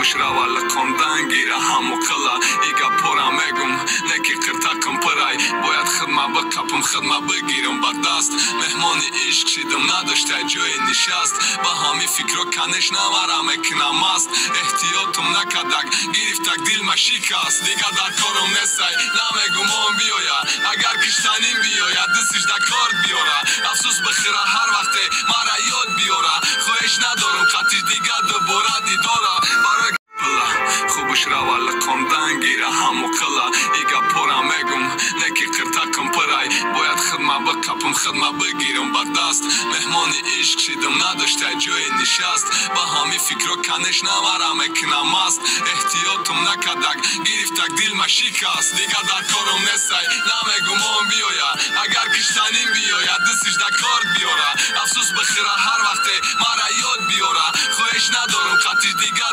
خوبش را والا کندن گیره همو کلا ایگا پورا مگم نکی قرتاکم پرای باید خدمه بکپم خدمه بگیرم با دست مهمانی عشق شیدم نداشته جای نشست با همی فکر و کنش نمارم اکنم است احتیاطم نکدک گرفتک دیل ما شکست دیگه در کارم نسای نمگم اون بیایا اگر کشتنیم بیایا دستش در کارت بیارا افسوس بخیره هر وقت مرا یاد بیارا خواهش ندارم خطیش دیگه دوباره دیدارا برای خوبش را والا کندن گیره همو کلا ایگا پورا مگم نکی قرتاکم پرای باید خدمه بکپم خدمه بگیرم با دست مهمانی عشق شیدم نداشته جای نشست با همی فکر و کنش نمارم اکنم است احتیاطم نکدک گرفتک دیل ما شکست دیگه در کارم نسای نمگم اون بیایا اگر کشتنیم بیایا دستش در کارت بیارا افسوس بخیره هر وقت مرا یاد بیارا خواهش ندارم خطیش دیگه